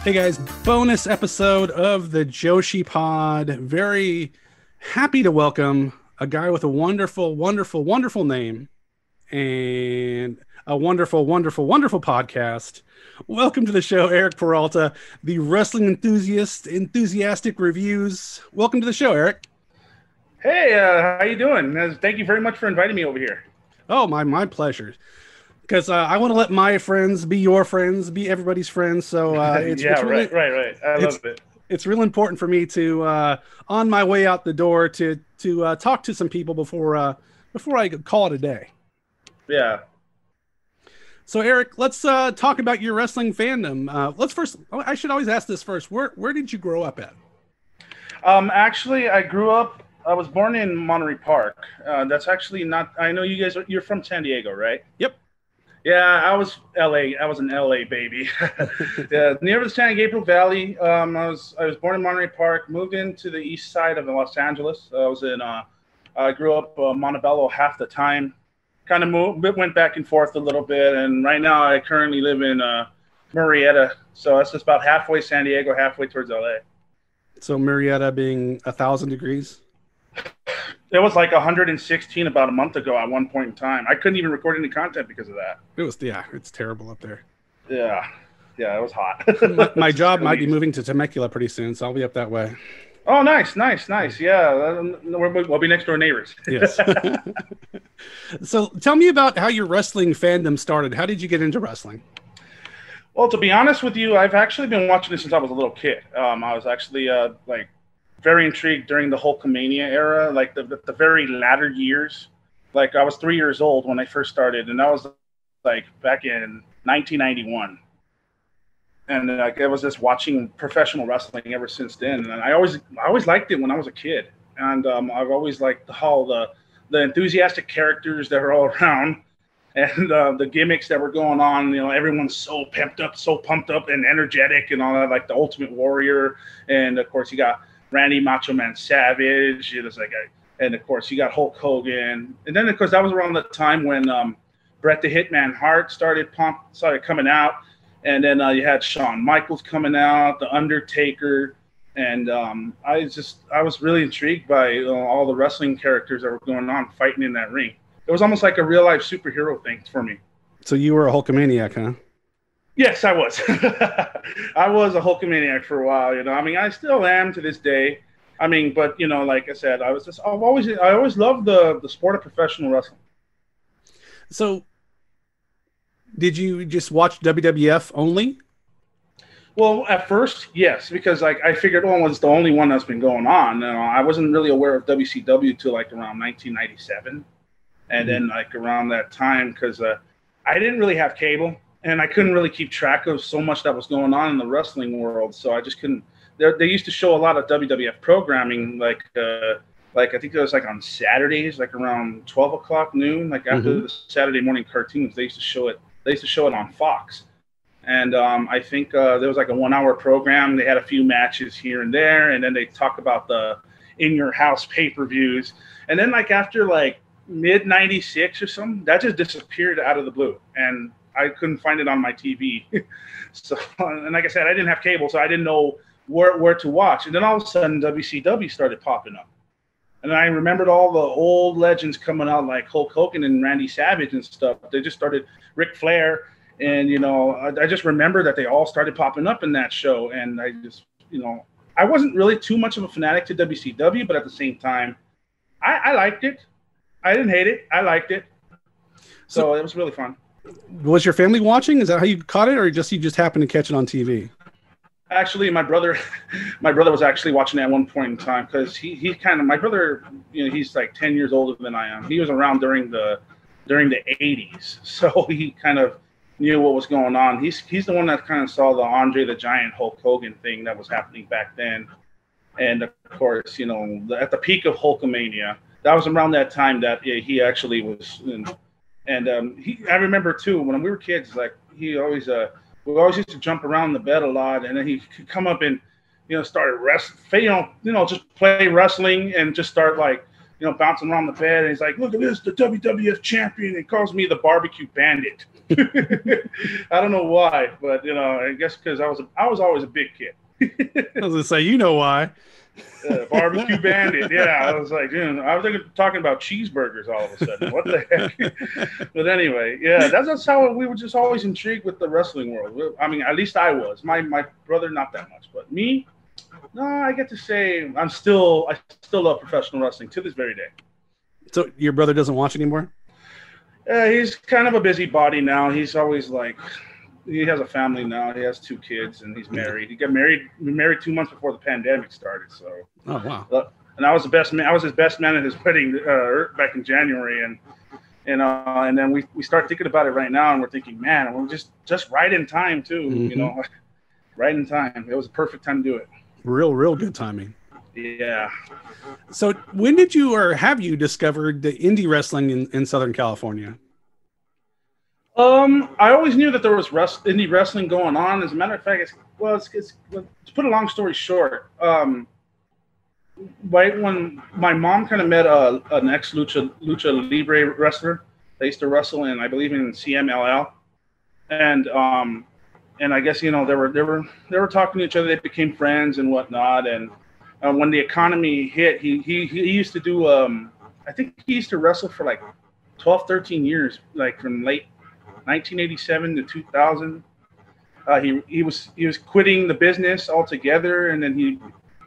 Hey guys, bonus episode of the Joshi Pod. Very happy to welcome a guy with a wonderful, wonderful, wonderful name and a wonderful, wonderful, wonderful podcast. Welcome to the show, Eric Peralta, the Wrestling Enthusiast, Enthusiastic Reviews. Welcome to the show, Eric. Hey, how you doing? Thank you very much for inviting me over here. Oh, my pleasure. Because I want to let my friends be your friends, be everybody's friends. So it's really, right. I love it. It's real important for me to, on my way out the door, to talk to some people before I call it a day. Yeah. So Eric, let's talk about your wrestling fandom. Let's first. I should always ask this first. Where did you grow up at? Actually, I was born in Monterey Park. That's actually not. I know you guys. You're from San Diego, right? Yep. Yeah, I was LA. I was an LA baby. Yeah, near the San Gabriel Valley. I was born in Monterey Park. Moved into the east side of Los Angeles. I grew up Montebello half the time. Kind of went back and forth a little bit, and right now I currently live in Murrieta. So that's just about halfway San Diego, halfway towards LA. So Murrieta being 1,000 degrees. It was like 116 about a month ago at one point in time. I couldn't even record any content because of that. It's terrible up there. Yeah, it was hot. my job might be moving to Temecula pretty soon, so I'll be up that way. Oh, nice. Yeah, we'll be next door neighbors. Yes. So tell me about how your wrestling fandom started. How did you get into wrestling? Well, to be honest with you, I've actually been watching this since I was a little kid. I was actually very intrigued during the Hulkamania era, like the very latter years. Like I was 3 years old when I first started, and that was like back in 1991. And like I was just watching professional wrestling ever since then. And I always liked it when I was a kid. And I've always liked how the enthusiastic characters that were all around, and the gimmicks that were going on. You know, everyone's so pumped up, and energetic, and all that. Like the Ultimate Warrior, and of course you got Randy Macho Man Savage. It was and of course you got Hulk Hogan, and then of course that was around the time when Bret the Hitman Hart started coming out, and then you had Shawn Michaels coming out, The Undertaker, and I was really intrigued by all the wrestling characters that were going on fighting in that ring. It was almost like a real life superhero thing for me. So you were a Hulkamaniac, huh? Yes, I was. I was a Hulkamaniac for a while. You know, I mean, I still am to this day. I mean, but you know, like I said, I always loved the sport of professional wrestling. So, did you just watch WWF only? Well, at first, yes, because like I figured, well, it's the only one that's been going on. You know, I wasn't really aware of WCW till like around 1997, and then like around that time, because I didn't really have cable. And I couldn't really keep track of so much that was going on in the wrestling world, so I just couldn't. They used to show a lot of WWF programming, like I think it was like on Saturdays, like around 12 o'clock noon, like after the Saturday morning cartoons. They used to show it on Fox, and I think there was like a 1 hour program. They had a few matches here and there, and then they talk about the in your house pay-per-views, and then like after like mid '96 or something, that just disappeared out of the blue, and I couldn't find it on my TV. So, and like I said, I didn't have cable, so I didn't know where to watch. And then all of a sudden, WCW started popping up. And I remembered all the old legends coming out, like Hulk Hogan and Randy Savage and stuff. They just started, Ric Flair. And, you know, I just remember that they all started popping up in that show. And I just, you know, I wasn't really too much of a fanatic to WCW, but at the same time, I liked it. I didn't hate it. I liked it. So it was really fun. Was your family watching? Is that how you caught it, or you just happened to catch it on TV? Actually, my brother was actually watching it at one point in time, because my brother, you know, he's like 10 years older than I am. He was around during the 80s, so he kind of knew what was going on. He's the one that kind of saw the Andre the Giant Hulk Hogan thing that was happening back then, and of course, you know, at the peak of Hulkamania, that was around that time that he actually was. And I remember too, when we were kids, like we always used to jump around the bed a lot, and then he could come up and, you know, start just play wrestling and just start like, bouncing around the bed, and he's like, "Look at this, the WWF champion." He calls me the Barbecue Bandit. I don't know why, but I guess because I was always a big kid. I was gonna say, you know why? Barbecue Bandit. Yeah, I was like, I was talking about cheeseburgers all of a sudden. What the heck? But anyway, yeah, that's how we were just always intrigued with the wrestling world. I mean, at least I was. My brother, not that much, but me, no, I get to say I still love professional wrestling to this very day. So your brother doesn't watch anymore? He's kind of a busybody now. He's always like, he has a family now. He has 2 kids and he's married. He got married 2 months before the pandemic started. So, oh wow! And I was the best man. I was his best man at his wedding back in January, and then we start thinking about it right now, and we're thinking, man, we're just right in time too. Mm-hmm. Right in time. It was a perfect time to do it. Real good timing. Yeah. So when did you or have you discovered the indie wrestling in Southern California? I always knew that there was indie wrestling going on. As a matter of fact, to put a long story short, right when my mom kind of met an ex lucha libre wrestler, they used to wrestle in, I believe, in CMLL, and I guess they were talking to each other. They became friends and whatnot. And when the economy hit, he used to do I think he used to wrestle for like 12, 13 years, like from late 1987 to 2000. He was quitting the business altogether, and then he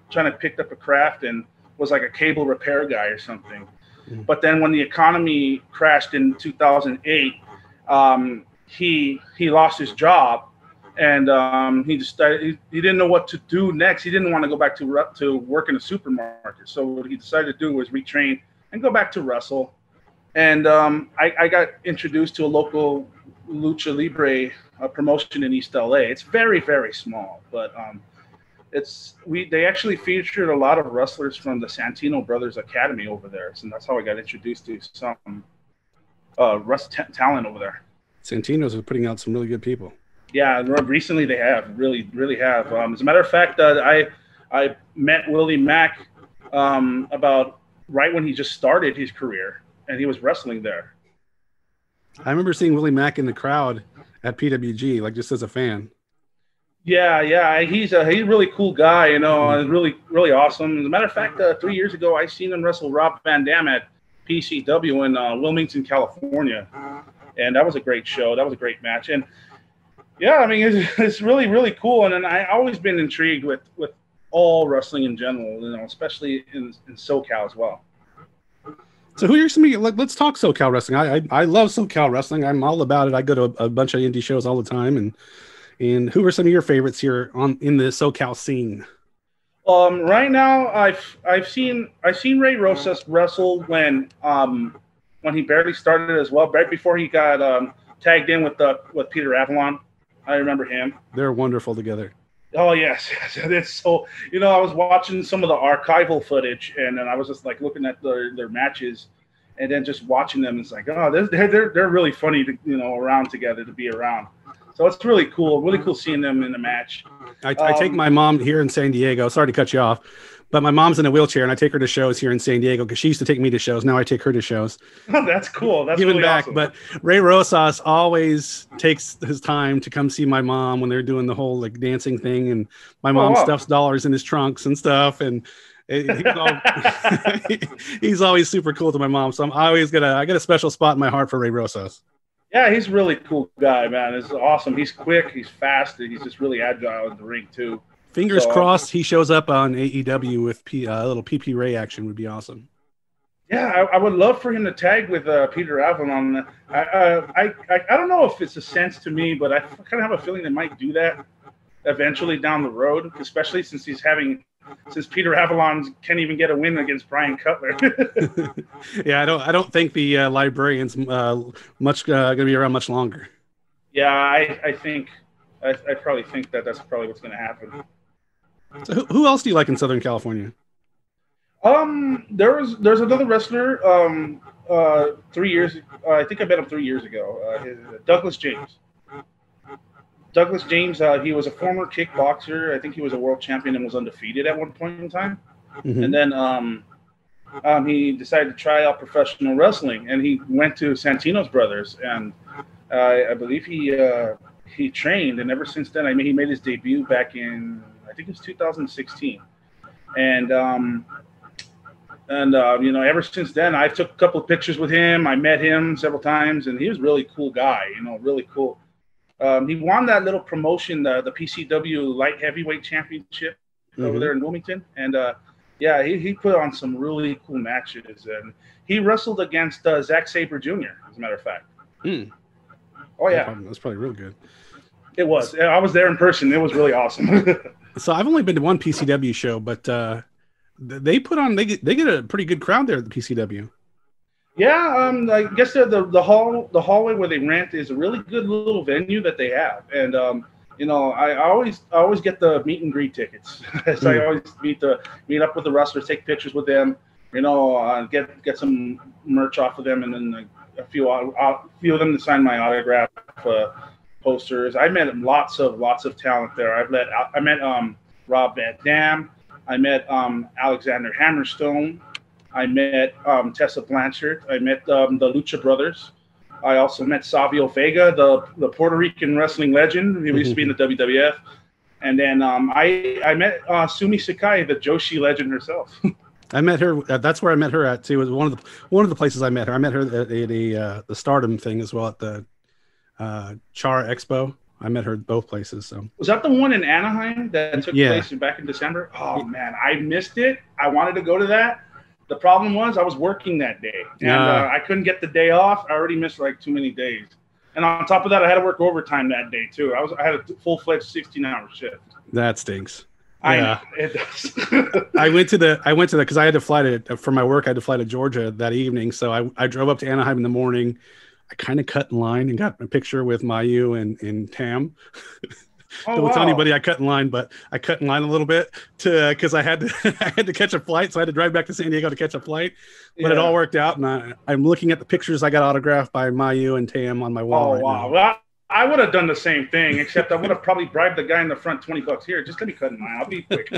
trying to pick up a craft and was like a cable repair guy or something. Mm-hmm. But then when the economy crashed in 2008, he lost his job. And he decided he didn't know what to do next. He didn't want to go back to work in a supermarket. So what he decided to do was retrain and go back to wrestle. And I got introduced to a local lucha libre promotion in East LA. It's very, very small, but they actually featured a lot of wrestlers from the Santino Brothers Academy over there. So that's how I got introduced to some talent over there. Santino's are putting out some really good people. Yeah, recently they have really have. As a matter of fact, I met Willie Mack about right when he just started his career, and he was wrestling there. I remember seeing Willie Mack in the crowd at PWG, like just as a fan. Yeah, he's a really cool guy, really awesome. As a matter of fact, 3 years ago, I seen him wrestle Rob Van Dam at PCW in Wilmington, California, and that was a great show. That was a great match, and yeah, I mean, it's really, really cool. And then I've always been intrigued with all wrestling in general, especially in SoCal as well. So who are some of you, let's talk SoCal wrestling. I love SoCal wrestling. I'm all about it. I go to a bunch of indie shows all the time. And who are some of your favorites here in the SoCal scene? Right now, I've seen Ray Rosas wrestle when he barely started as well, right before he got tagged in with Peter Avalon. I remember him. They're wonderful together. Oh, yes. It's so, I was watching some of the archival footage, and then I was just like looking at their matches, and then just watching them. It's like, oh, they're really funny to, around together, to be around. So it's really cool seeing them in the match. I take my mom here in San Diego. Sorry to cut you off, but my mom's in a wheelchair, and I take her to shows here in San Diego because she used to take me to shows. Now I take her to shows. That's cool. That's giving really back. awesome. But Ray Rosas always takes his time to come see my mom when they're doing the whole like dancing thing, and my mom stuffs dollars in his trunks and stuff, and he's always super cool to my mom. So I got a special spot in my heart for Ray Rosas. Yeah, he's a really cool guy, man. It's awesome. He's quick, he's fast, and he's just really agile in the ring too. Fingers crossed he shows up on AEW with a little PP Ray action would be awesome. Yeah, I would love for him to tag with Peter Avalon. I don't know if it's a sense to me, but I kind of have a feeling they might do that eventually down the road, especially since Peter Avalon can't even get a win against Brian Cutler. Yeah, I don't think the librarian's much going to be around much longer. Yeah, I probably think that's probably what's going to happen. So who else do you like in Southern California? There's another wrestler. 3 years. I think I met him 3 years ago. Douglas James. Douglas James. He was a former kickboxer. I think he was a world champion and was undefeated at one point in time. Mm-hmm. And then he decided to try out professional wrestling, and he went to Santino's Brothers, and I believe he trained, and ever since then, I mean, he made his debut back in, I think it was 2016, and you know, ever since then, I took a couple of pictures with him. I met him several times, and he was a really cool guy. You know, really cool. He won that little promotion, the PCW Light Heavyweight Championship over there in Wilmington, and yeah, he put on some really cool matches, and he wrestled against Zack Sabre Jr. As a matter of fact. Oh yeah, that's probably real good. It was. I was there in person. It was really awesome. So I've only been to one PCW show, but they put on they get a pretty good crowd there at the PCW. Yeah, I guess the hallway where they rent is a really good little venue that they have, and you know, I always get the meet and greet tickets. So I always meet up with the wrestlers, take pictures with them, you know, get some merch off of them, and then a few of them to sign my autograph posters. I met lots of talent there. I met Rob Van Dam. I met Alexander Hammerstone. I met Tessa Blanchard. I met the Lucha Brothers. I also met Savio Vega, the Puerto Rican wrestling legend. He used to be in the WWF. And then I met Sumi Sakai, the Joshi legend herself. I met her. That's where I met her at too. It was one of the places I met her. I met her at the Stardom thing as well, at the Char Expo. I met her at both places. So was that the one in Anaheim that took place back in December? Oh man, I missed it. I wanted to go to that. The problem was I was working that day, and I couldn't get the day off. I already missed like too many days, and on top of that, I had to work overtime that day too. I had a full-fledged 16-hour shift. That stinks. I know, it does. I went to the because I had to fly for my work. I had to fly to Georgia that evening, so I drove up to Anaheim in the morning. I kind of cut in line and got a picture with Mayu and Tam. Don't tell anybody I cut in line, but I cut in line a little bit because I had to catch a flight, so I had to drive back to San Diego to catch a flight. But it all worked out, and I'm looking at the pictures I got autographed by Mayu and Tam on my wall. Now. Well, I would have done the same thing, except I would have probably bribed the guy in the front $20 here. Just let me cut in line. I'll be quick.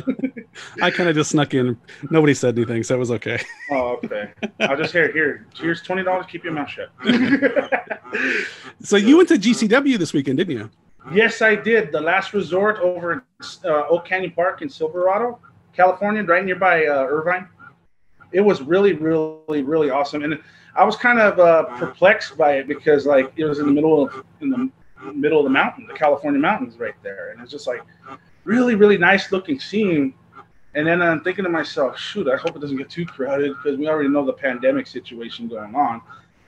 I kind of just snuck in. Nobody said anything, so it was okay. Oh, okay. I'll just here's $20. Keep your mouth shut. So you went to GCW this weekend, didn't you? Yes, I did. The Last Resort over in Oak Canyon Park in Silverado, California, right nearby Irvine. It was really, really, really awesome, and I was kind of perplexed by it because like it was in the middle of the mountain, the California mountains, right there, and it's just like really, really nice looking scene. And then I'm thinking to myself, shoot, I hope it doesn't get too crowded because we already know the pandemic situation going on,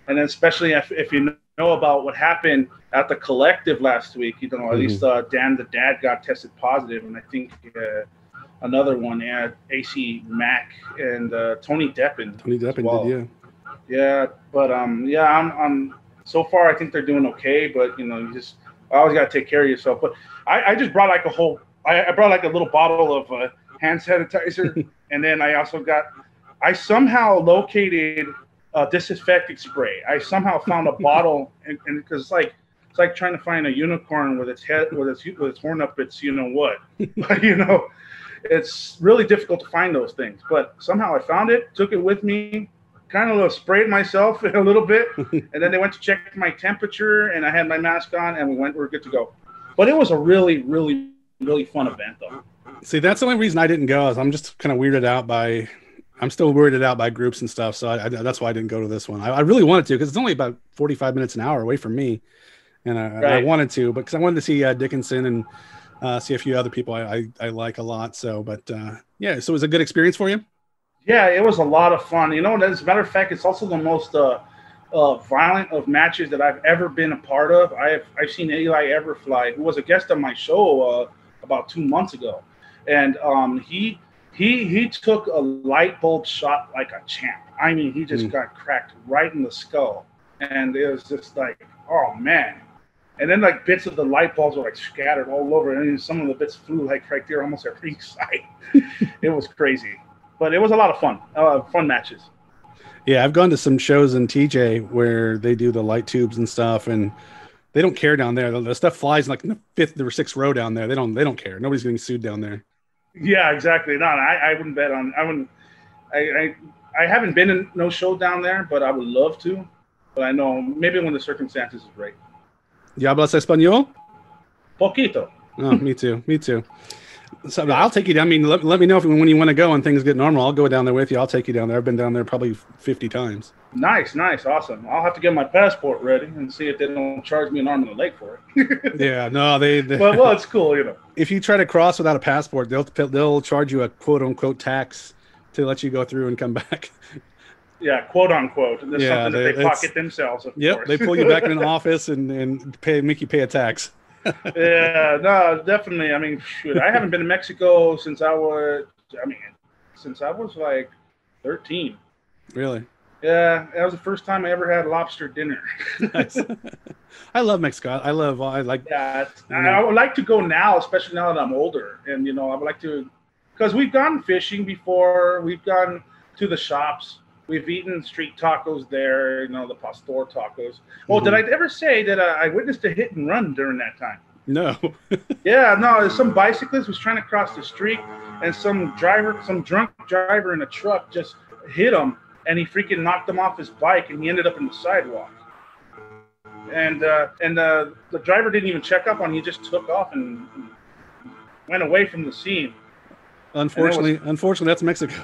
and then especially if you know about what happened at the Collective last week, you know, at least Dan the Dad got tested positive, and I think another one, AC Mack and Tony Deppen. Tony Deppen well. did, yeah. Yeah, but I'm so far I think they're doing okay, but you know, you always got to take care of yourself. But I just brought like I brought like a little bottle of hand sanitizer, and then I somehow located disinfecting spray. I somehow found a bottle, and because it's like trying to find a unicorn with its horn up its you know what, but you know, it's really difficult to find those things. But somehow I found it, took it with me. Kind of sprayed myself a little bit, and then they went to check my temperature, and I had my mask on, and we're good to go. But it was a really, really, really fun event, though. See, that's the only reason I didn't go. Is I'm just kind of weirded out by groups and stuff. So that's why I didn't go to this one. I really wanted to because it's only about 45 minutes an hour away from me, and I wanted to, but because I wanted to see Dickinson and see a few other people I like a lot. So, but yeah, so it was a good experience for you. Yeah, it was a lot of fun. You know, as a matter of fact, it's also the most violent of matches that I've ever been a part of. I've seen Eli Everfly, who was a guest on my show about 2 months ago, and he took a light bulb shot like a champ. I mean, he just got cracked right in the skull, and it was just like, oh man. And then like bits of the light bulbs were like scattered all over, and some of the bits flew like right there almost at ringside. It was crazy. But it was a lot of fun matches. Yeah, I've gone to some shows in TJ where they do the light tubes and stuff, and they don't care down there. The stuff flies like in the 5th or 6th row down there. They don't care. Nobody's getting sued down there. Yeah, exactly. No, I wouldn't bet on. I wouldn't. I haven't been in no show down there, but I would love to. But I know maybe when the circumstances is right. ¿Ya hablas español? Poquito. Oh, me too. Me too. So yeah. I'll take you down. I mean, let me know when you want to go and things get normal. I'll go down there with you. I'll take you down there. I've been down there probably 50 times. Nice, awesome. I'll have to get my passport ready and see if they don't charge me an arm and a leg for it. Yeah, no, they well, it's cool, you know. If you try to cross without a passport, they'll charge you a quote unquote tax to let you go through and come back. Yeah, quote unquote. There's something that they pocket themselves. Of course. They pull you back in an office and make you pay a tax. Yeah, no, definitely. I mean, shoot, I haven't been to Mexico since I was like 13. Really? Yeah, that was the first time I ever had lobster dinner. Nice. I love Mexico. I like. Yeah, I would like to go now, especially now that I'm older, and I would like to, because we've gone fishing before. We've gone to the shops. We've eaten street tacos there, the pastor tacos. Oh, did I ever say that I witnessed a hit and run during that time? No. Yeah, no, some bicyclist was trying to cross the street, and some drunk driver in a truck just hit him, and he freaking knocked him off his bike, and he ended up in the sidewalk. And the driver didn't even check up on him. He just took off and went away from the scene. Unfortunately, that's Mexico.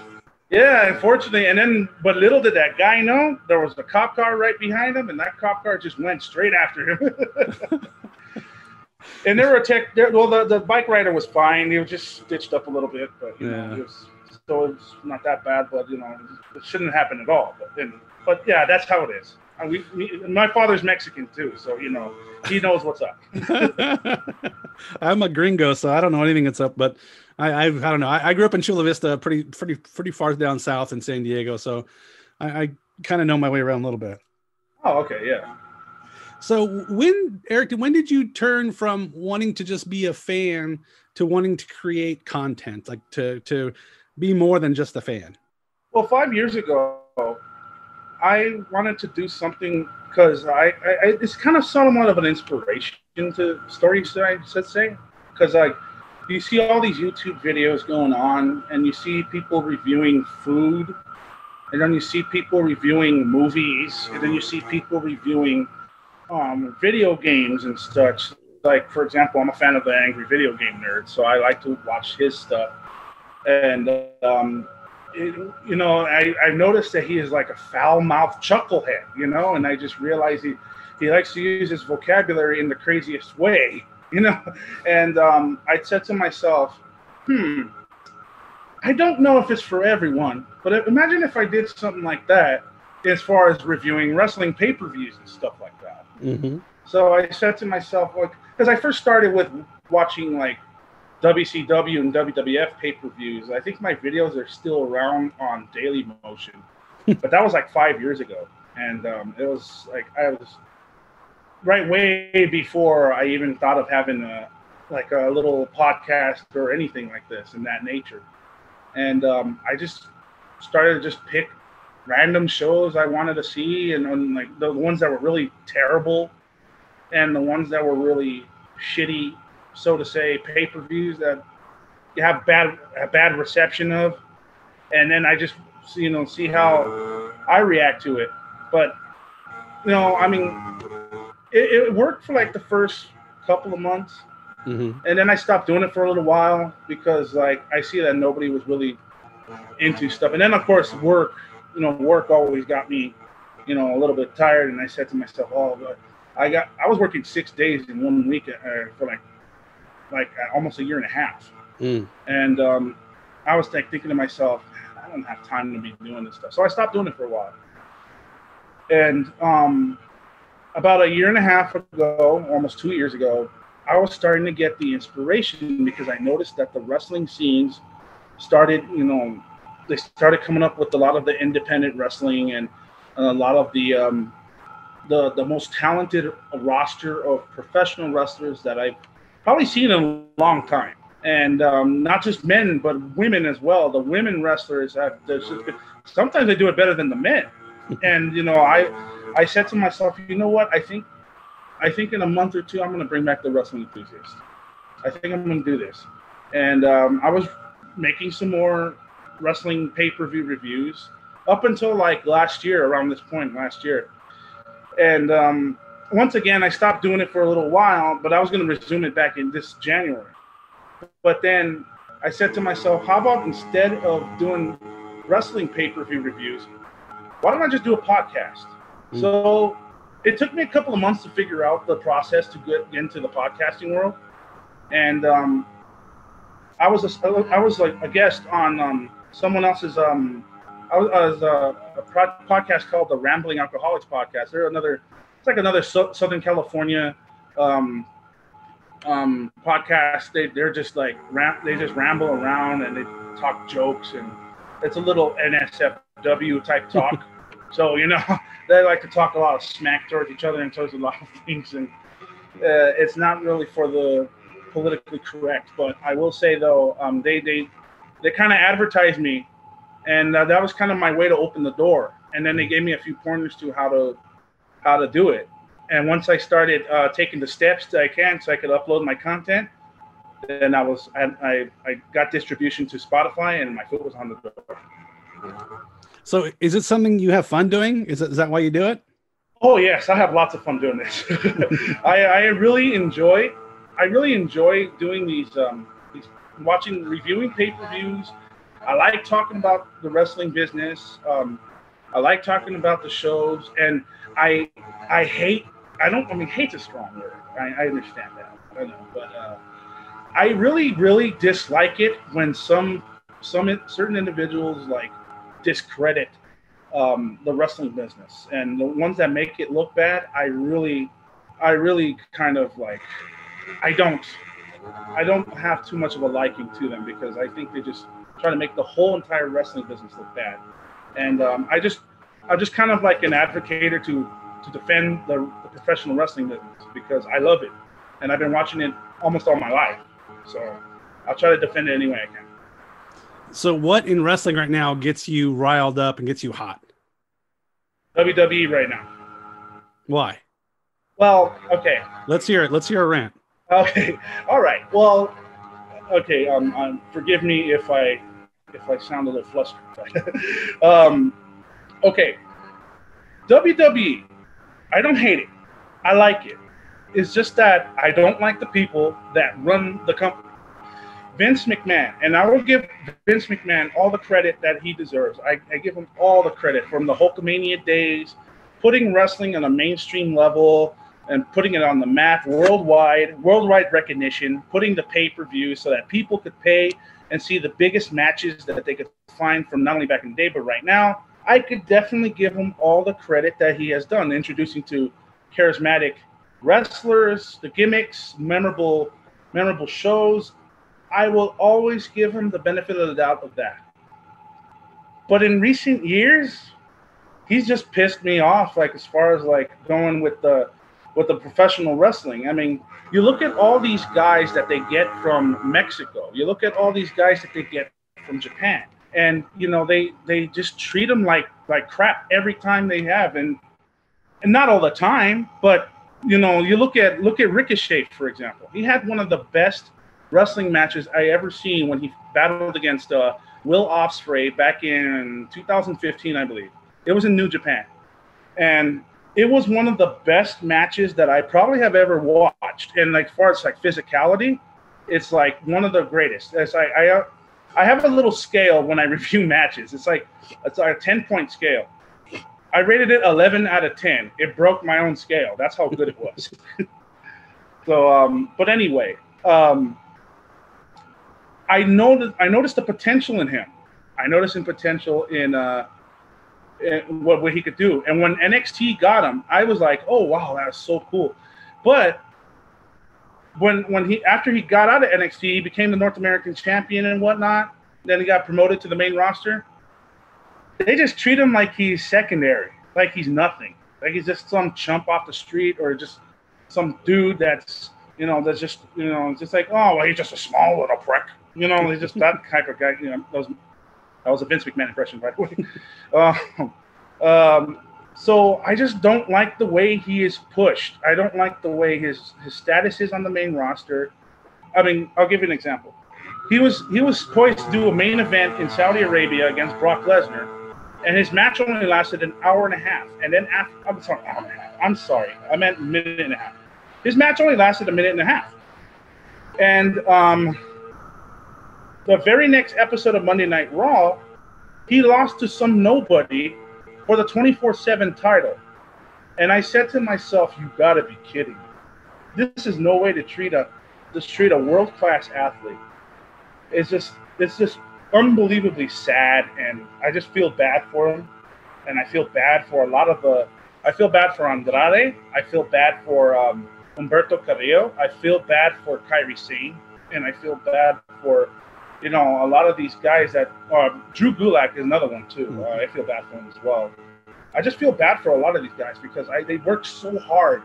Yeah, unfortunately, but little did that guy know, there was a cop car right behind him, and that cop car just went straight after him. And the bike rider was fine. He was just stitched up a little bit, but it was not that bad. But it shouldn't happen at all. But yeah, that's how it is. My father's Mexican too, so he knows what's up. I'm a gringo, so I don't know anything that's up, but I don't know. I grew up in Chula Vista, pretty far down south in San Diego, so I kind of know my way around a little bit. Oh, okay, yeah. So Eric, when did you turn from wanting to just be a fan to wanting to create content, like to be more than just a fan? Well, 5 years ago, I wanted to do something because it's kind of somewhat of an inspiration to stories, I should say, because you see all these YouTube videos going on, and you see people reviewing food, and then you see people reviewing movies, and then you see people reviewing video games and such. Like, for example, I'm a fan of the Angry Video Game Nerd, so I like to watch his stuff. And I noticed that he is like a foul-mouthed chucklehead, and I just realized he likes to use his vocabulary in the craziest way, and I said to myself, I don't know if it's for everyone, but imagine if I did something like that as far as reviewing wrestling pay-per-views and stuff like that. Mm-hmm. So I said to myself, because I first started with watching like WCW and WWF pay-per-views. I think my videos are still around on Daily Motion, but that was like 5 years ago, and it was like I was right way before I even thought of having a little podcast or anything like this in that nature. And I just started to just pick random shows I wanted to see, and like the ones that were really terrible and the ones that were really shitty, so to say, pay-per-views that you have a bad reception of, and then I just see how I react to it. But I mean, it worked for like the first couple of months, and then I stopped doing it for a little while because like I see that nobody was really into stuff, and then of course work always got me a little bit tired, and I said to myself, but I was working 6 days in 1 week for like almost a year and a half. And I was like thinking to myself, I don't have time to be doing this stuff. So I stopped doing it for a while. And about a year and a half ago, almost 2 years ago, I was starting to get the inspiration because I noticed that the wrestling scenes started, they started coming up with a lot of the independent wrestling and a lot of the most talented roster of professional wrestlers that I've probably seen in a long time. And not just men, but women as well. The women wrestlers sometimes they do it better than the men. And I said to myself, you know what? I think in a month or two I'm going to bring back the Wrestling Enthusiast. I think I'm going to do this. And I was making some more wrestling pay-per-view reviews up until like last year, around this point last year. And once again, I stopped doing it for a little while, but I was going to resume it back in this January. But then I said to myself, how about instead of doing wrestling pay-per-view reviews, why don't I just do a podcast? So it took me a couple of months to figure out the process to get into the podcasting world. And I was like a guest on someone else's I was a podcast called the Rambling Alcoholics Podcast. It's like another Southern California podcast. They're just like they just ramble around and they talk jokes, and it's a little NSFW type talk. So they like to talk a lot of smack towards each other and towards a lot of things, and it's not really for the politically correct. But I will say though, they kind of advertised me. And that was kind of my way to open the door. And then they gave me a few pointers to how to do it. And once I started taking the steps that I can so I could upload my content, then I got distribution to Spotify, and my foot was on the door. So is it something you have fun doing? Is that why you do it? Oh, yes. I have lots of fun doing this. I really enjoy doing these reviewing pay-per-views. I like talking about the wrestling business. I like talking about the shows, and hate's a strong word. I understand that. I know, but I really, really dislike it when certain individuals like discredit the wrestling business, and the ones that make it look bad. I really kind of like. I don't have too much of a liking to them because I think they just try to make the whole entire wrestling business look bad. And I'm just kind of like an advocator to defend the professional wrestling business because I love it. And I've been watching it almost all my life. So I'll try to defend it any way I can. So what in wrestling right now gets you riled up and gets you hot? WWE right now. Why? Well, okay. Let's hear it. Let's hear a rant. Okay. All right. Well, okay. Forgive me if I sound a little flustered. Okay. WWE. I don't hate it. I like it. It's just that I don't like the people that run the company. Vince McMahon, and I will give Vince McMahon all the credit that he deserves. I give him all the credit from the Hulkamania days, putting wrestling on a mainstream level and putting it on the map worldwide recognition, putting the pay-per-view so that people could pay and see the biggest matches that they could find from not only back in the day, but right now. I could definitely give him all the credit that he has done, introducing to charismatic wrestlers, the gimmicks, memorable shows. I will always give him the benefit of the doubt of that. But in recent years, he's just pissed me off, like as far as like going with the professional wrestling. I mean, you look at all these guys that they get from Mexico. You look at all these guys that they get from Japan. And, they just treat them like crap every time they have. And not all the time, but, you look at Ricochet, for example. He had one of the best wrestling matches I ever seen when he battled against Will Ospreay back in 2015, I believe. It was in New Japan. And it was one of the best matches that I probably have ever watched. And like, as far as like physicality, it's like one of the greatest. I have a little scale when I review matches. It's like a 10-point scale. I rated it 11 out of 10. It broke my own scale. That's how good it was. So, but anyway, I noticed the potential in him. I noticed potential in what he could do. And when NXT got him, I was like, oh wow, that's so cool. But after he got out of NXT, he became the North American champion and whatnot. Then he got promoted to the main roster. They just treat him like he's secondary, like he's nothing, like he's just some chump off the street or just some dude that's just like, oh, well, he's just a small little prick. He's just that type of guy. That was a Vince McMahon impression, by the way. So I just don't like the way he is pushed. I don't like the way his status is on the main roster. I mean, I'll give you an example. he was poised to do a main event in Saudi Arabia against Brock Lesnar, and his match only lasted an hour and a half. And then I'm sorry, hour and a half. I'm sorry, I meant minute and a half. His match only lasted a minute and a half. And the very next episode of Monday Night Raw, he lost to some nobody for the 24/7 title. And I said to myself, "You gotta be kidding me! This is no way to treat a world-class athlete." It's just unbelievably sad, and I just feel bad for him. And I feel bad for I feel bad for Andrade. I feel bad for Humberto Carrillo. I feel bad for Kairi Sane, and I feel bad for, a lot of these guys that Drew Gulak is another one too. I feel bad for him as well. I just feel bad for a lot of these guys because they work so hard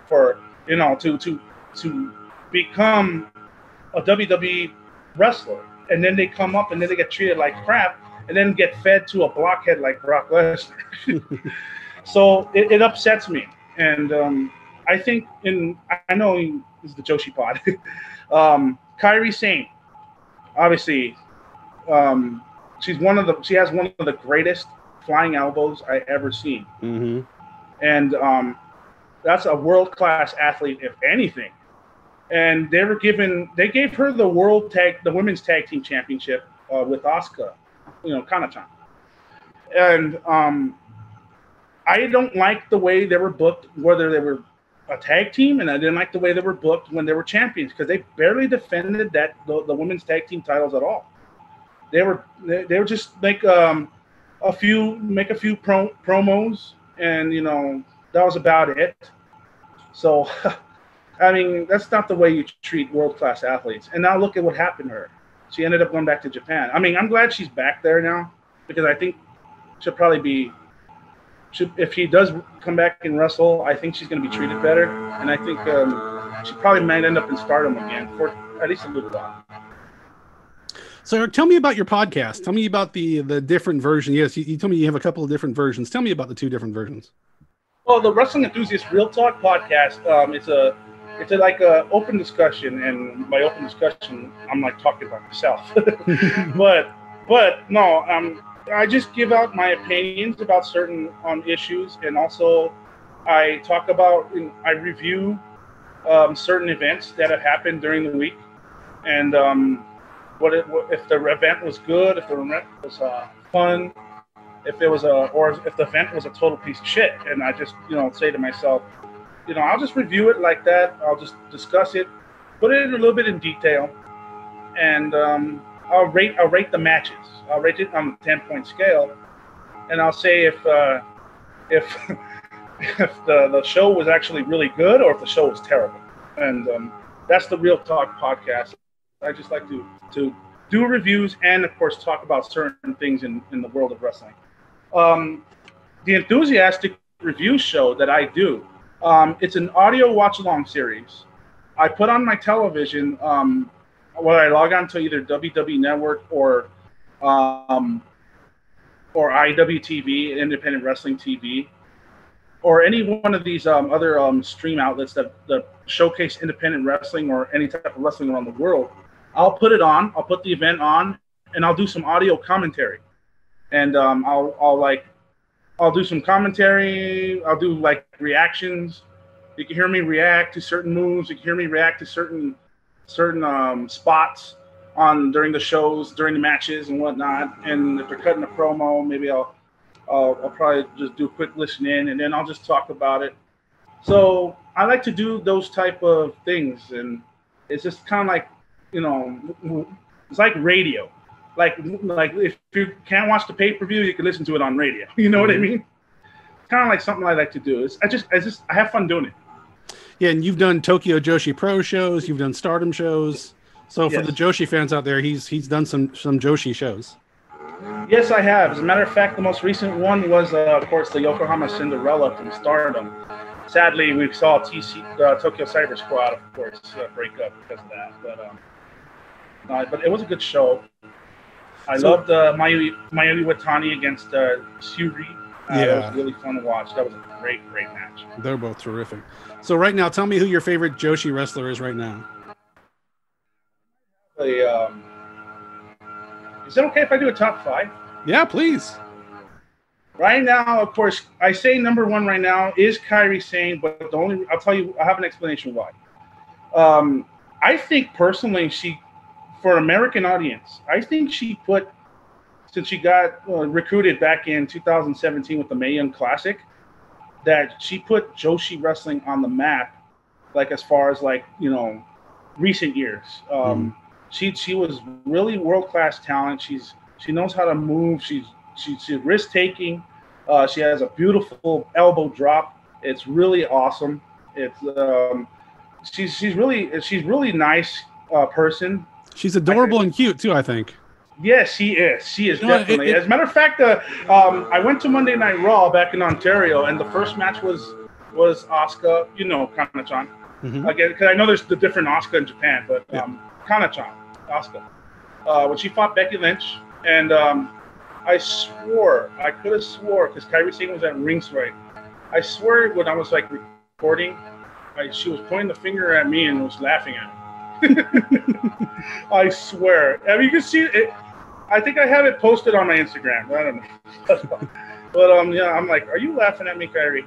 for to become a WWE wrestler, and then they come up and then they get treated like crap, and then get fed to a blockhead like Brock Lesnar. So it upsets me, and I think I know this is the Joshi pod. Kairi Sane, obviously, she has one of the greatest flying elbows I ever seen, and that's a world-class athlete, if anything. And they gave her the women's tag team championship with Asuka, Kanatan. And I don't like the way they were booked, whether they were a tag team, and I didn't like the way they were booked when they were champions, because they barely defended the women's tag team titles at all. They were just make a few promos, and that was about it. So, I mean, that's not the way you treat world-class athletes. And now look at what happened to her. She ended up going back to Japan. I mean, I'm glad she's back there now, because I think she'll probably be. If he does come back and wrestle, I think she's going to be treated better, and I think she probably might end up in Stardom again for at least a little while. So, Eric, tell me about your podcast. Tell me about the different version. Yes, you told me you have a couple of different versions. Tell me about the two different versions. Well, the Wrestling Enthusiast Real Talk podcast, it's like a open discussion, and by open discussion, I'm like talking about myself. but no, I just give out my opinions about certain issues, and also I talk about, I review certain events that have happened during the week, and if the event was good, if the event was fun, if the event was a total piece of shit, and I just say to myself, I'll just review it like that. I'll just discuss it, put it in a little bit in detail, and I'll rate the matches. I'll rate it on a 10-point scale, and I'll say if the show was actually really good or if the show was terrible. And that's the Real Talk podcast. I just like to do reviews and, of course, talk about certain things in the world of wrestling. The Enthusiastic Review show that I do, it's an audio watch-along series. I put on my television when I log on to either WWE Network or IWTV, Independent Wrestling TV, or any one of these other stream outlets that showcase independent wrestling or any type of wrestling around the world. I'll put it on. I'll put the event on, and I'll do some audio commentary. And I'll do some commentary. I'll do like reactions. You can hear me react to certain moves. You can hear me react to certain spots during the shows, during the matches and whatnot. And if they're cutting a promo, maybe I'll probably just do a quick listen in, and then I'll just talk about it. So I like to do those type of things, and it's just kind of like, it's like radio. Like if you can't watch the pay-per-view, you can listen to it on radio. You know what I mean? Kind of like something I like to do. I have fun doing it. Yeah, and you've done Tokyo Joshi Pro shows, you've done Stardom shows. So for the Joshi fans out there, he's done some Joshi shows. Yes, I have. As a matter of fact, the most recent one was, of course, the Yokohama Cinderella from Stardom. Sadly, we saw Tokyo Cyber Squad, of course, break up because of that. But it was a good show. I loved Mayuri Watani against Syuri. That was really fun to watch. That was a great match. They're both terrific. So right now, tell me who your favorite Joshi wrestler is right now. Is it okay if I do a top 5? Yeah, please. Right now, of course, I say number 1 right now is Kairi Sane, but I'll tell you, I have an explanation why. I think personally, for an American audience, I think she put, since she got recruited back in 2017 with the Mae Young Classic, that she put Joshi wrestling on the map, like as far as like, recent years. She was really world-class talent. She knows how to move. She's risk-taking. She has a beautiful elbow drop. It's really awesome. It's she's really nice person. She's adorable and cute too, I think. Yes, she is. She is definitely. As a matter of fact, I went to Monday Night Raw back in Ontario, and the first match was Asuka, Kana-chan. Again, because I know there's the different Asuka in Japan, but Kana-chan, Asuka. When she fought Becky Lynch, and I could have swore, because Kairi Sane was at ringside. I swear when I was like recording, she was pointing the finger at me and was laughing at me. I swear. I mean, you can see it. I think I have it posted on my Instagram. I don't know. But I'm like, are you laughing at me, Kairi?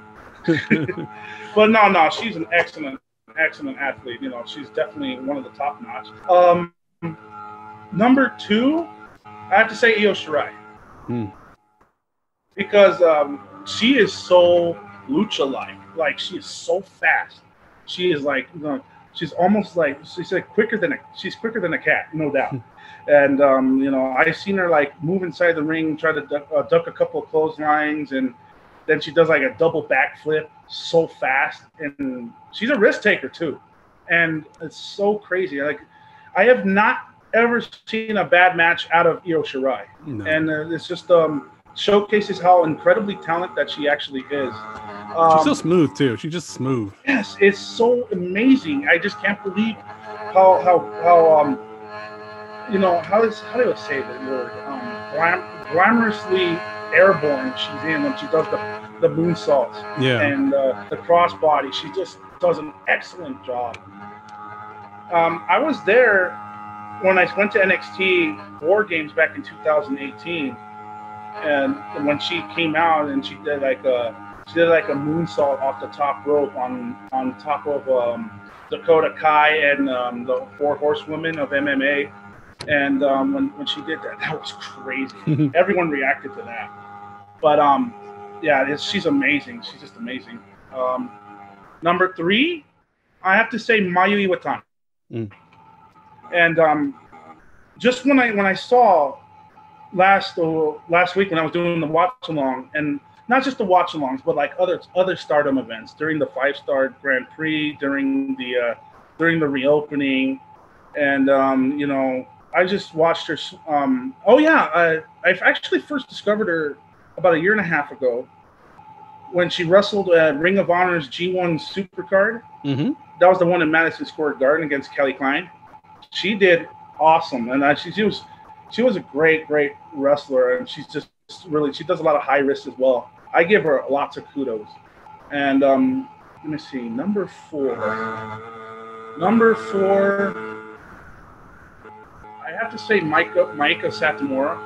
But no, she's an excellent athlete. She's definitely one of the top notch. Number 2, I have to say Io Shirai. Because she is so lucha-like. Like, she is so fast. She is like, she's almost like, she's quicker than a cat, no doubt. And I've seen her like move inside the ring, try to duck a couple of clotheslines, and then she does like a double backflip so fast. And she's a risk taker too, and it's so crazy. Like, I have not ever seen a bad match out of Io Shirai, and it's just showcases how incredibly talented that she actually is. She's so smooth too. She's just smooth. Yes, it's so amazing. I just can't believe how do I say the word? Glamorously airborne she's in when she does the moonsaults. Yeah. And the crossbody. She just does an excellent job. I was there when I went to NXT War Games back in 2018, and when she came out and she did like a moonsault off the top rope on top of Dakota Kai and the 4 Horsewomen of MMA. And when she did that was crazy. Everyone reacted to that. But she's amazing. She's just amazing. Number 3, I have to say Mayu Iwatani. And just when I saw last week when I was doing the watch along, and not just the watch alongs, but like other Stardom events during the 5-Star Grand Prix, during the reopening, and I just watched her. I've actually first discovered her about a year and a half ago when she wrestled at Ring of Honor's G1 Supercard. That was the one in Madison Square Garden against Kelly Klein. She did awesome, and she was a great wrestler, and she's just really, she does a lot of high risk as well. I give her lots of kudos. And let me see, number 4, I have to say Maika Satomura.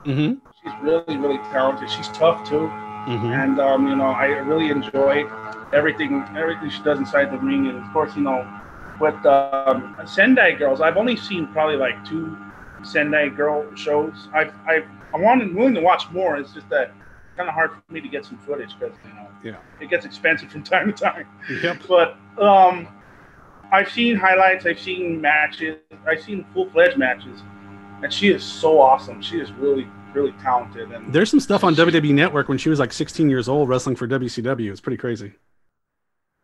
She's really talented. She's tough too. And I really enjoy everything she does inside the ring. And of course, with Sendai Girls, I've only seen probably like 2 Sendai Girl shows. I'm willing to watch more. It's just that it's kind of hard for me to get some footage because it gets expensive from time to time. Yep. But I've seen highlights. I've seen matches. I've seen full-fledged matches, and she is so awesome. She is really talented. And there's some stuff on WWE Network when she was like 16 years old wrestling for WCW. It's pretty crazy.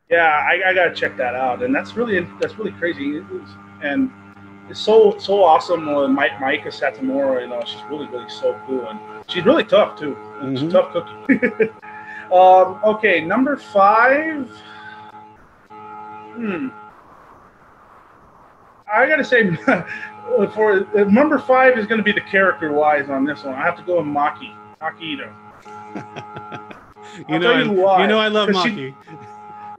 Yeah, I gotta check that out, and that's really crazy. And it's so awesome. Maika Satomura, she's really so cool, and she's really tough too. She's a tough cookie. Okay, number 5. I gotta say, for number 5 is gonna be the character-wise on this one. I have to go with Maki Ito. you know I love Maki.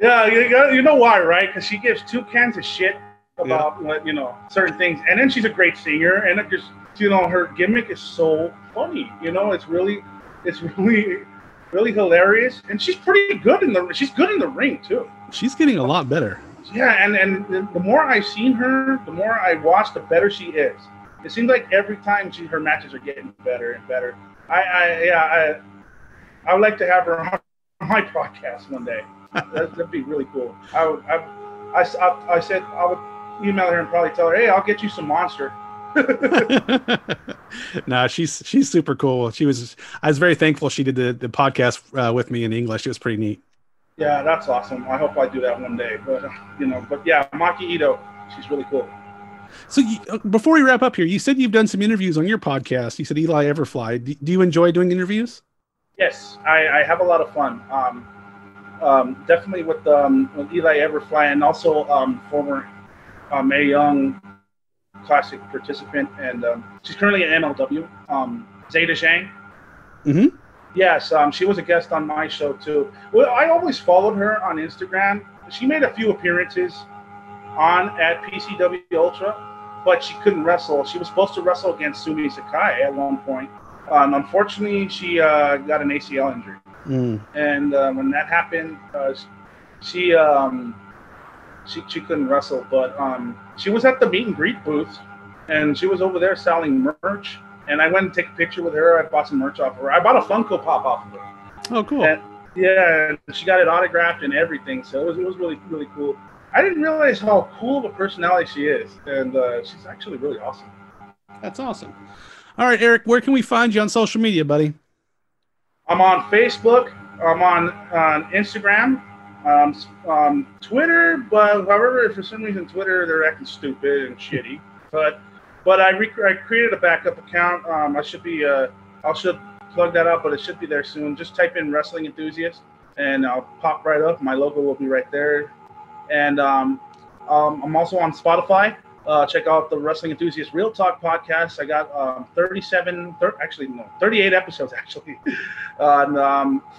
You know why, right? Because she gives 2 cans of shit about what, certain things. And then she's a great singer, and it just, her gimmick is so funny. It's really really hilarious, and she's pretty good in the ring too. She's getting a lot better. Yeah, and the more I've seen her, the more I watch, the better she is. It seems like every time her matches are getting better and better. I would like to have her on my podcast one day. That'd be really cool. I said I would email her and probably tell her, hey, I'll get you some Monster. No, she's super cool. I was very thankful she did the podcast with me in English. It was pretty neat. Yeah, that's awesome. I hope I do that one day. But yeah, Maki Ito, she's really cool. So before we wrap up here, you said you've done some interviews on your podcast. You said Eli Everfly. Do you enjoy doing interviews? Yes, I have a lot of fun. Definitely with Eli Everfly, and also former Mae Young Classic participant, and she's currently in MLW. Zeta Zhang. Mm-hmm. Yes, she was a guest on my show too. Well, I always followed her on Instagram. She made a few appearances at PCW Ultra, but she couldn't wrestle. She was supposed to wrestle against Sumi Sakai at one point. Unfortunately, she got an ACL injury. And when that happened, she couldn't wrestle. But she was at the meet and greet booth, and she was over there selling merch. And I went and take a picture with her. I bought some merch off of her. I bought a Funko Pop off of her. Oh, cool. And, yeah, she got it autographed and everything. So it was really, really cool. I didn't realize how cool of a personality she is. And she's actually really awesome. That's awesome. All right, Eric, where can we find you on social media, buddy? I'm on Facebook. I'm on Instagram. Twitter, but however, for some reason, Twitter, they're acting stupid and shitty. But I created a backup account. I should plug that up, but it should be there soon. Just type in Wrestling Enthusiast, and I'll pop right up. My logo will be right there. And I'm also on Spotify. Check out the Wrestling Enthusiast Real Talk podcast. I got 38 episodes, actually.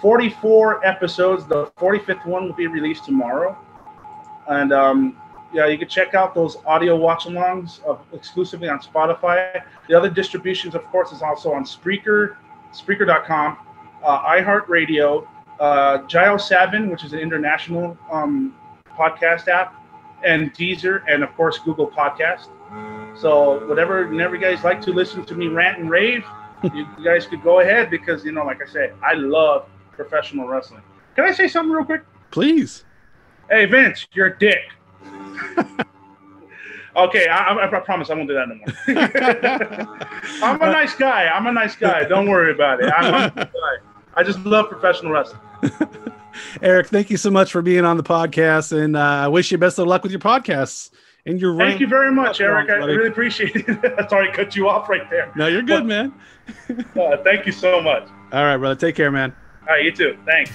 44 episodes. The 45th one will be released tomorrow. And yeah, you can check out those audio watch-alongs exclusively on Spotify. The other distributions, of course, is also on Spreaker.com, iHeartRadio, Gio7, which is an international podcast app, and Deezer, and of course Google Podcast. So whenever you guys like to listen to me rant and rave, you guys could go ahead, because like I said, I love professional wrestling. Can I say something real quick? Please. Hey Vince, you're a dick. Okay, I promise I won't do that no more. I'm a nice guy. Don't worry about it. I'm a nice guy. I just love professional wrestling. Eric, thank you so much for being on the podcast, and I wish you best of luck with your podcasts and your Thank you very much, Eric. I really appreciate it. Sorry to cut you off right there. No, you're good, man. Thank you so much. All right, brother. Take care, man. All right, you too. Thanks.